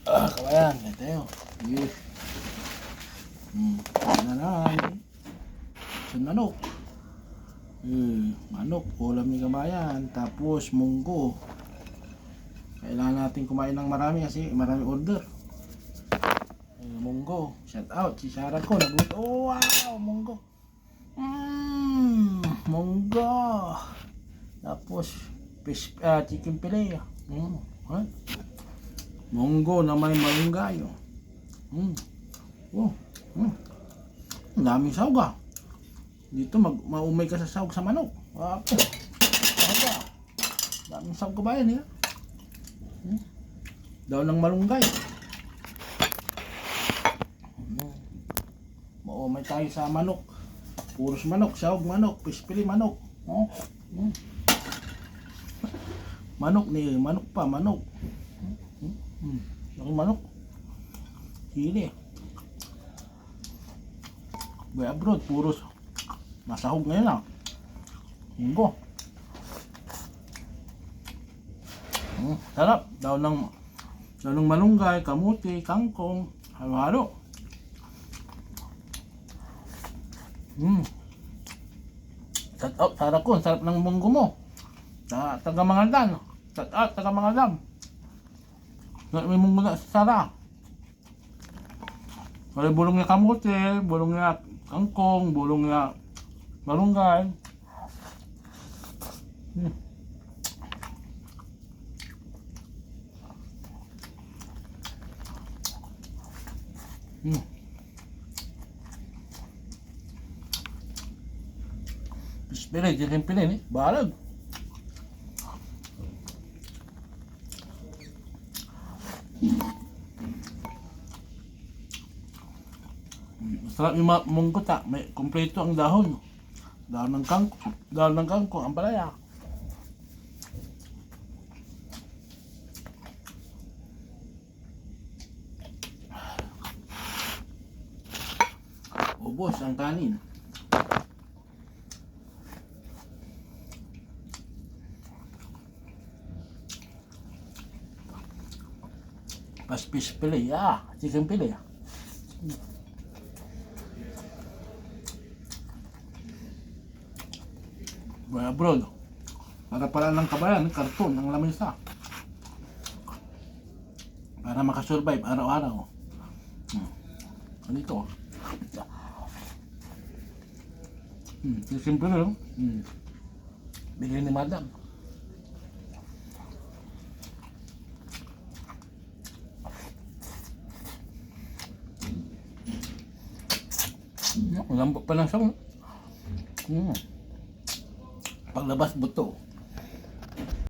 Kabayan, ito yun. Yes. Ano na, sa manok. Manok, ulam ni kabayan. Tapos, munggo. Kailangan natin kumain ng marami kasi marami order. Munggo, shout out si Sarah ko. Oh, wow, munggo. Munggo. Tapos, chicken fillet. Munggo na may malunggay. Ang daming sawga. Dito maumay ka sa sawg sa manok. Sawga. Daming sawga ba yan? Daw ng malunggay. Maumay tayo sa manok. Puros manok, sawg manok, pispili manok. Manok ni manok pa, manok. Manok. Hili. Boy abroad, puros masahog ngayon Munggo. Sarap. Daw ng malunggay, kamuti, kangkong, halo-halo. Sarap ko. Sarap ng munggo mo. Taga Mangaldan. Taga Mangaldan. May munggo na sara. May bulong niya kamuti, bulong niya kangkong, bulong niya malunggay. Pispili, chicken fillet ni, balag. Masarap yung munggo may kumpleto ang dahon. Dahon ng kangkong, ang palaya. Ubos ang kanin. Fish fillet, chicken fillet. Abroad. Para pala ng kabayan, karton, ang lamesa. Para makasurvive araw-araw. Ganito. Simple no? Bigay ni madam. Lambot pa lang siya. Paglabas buto.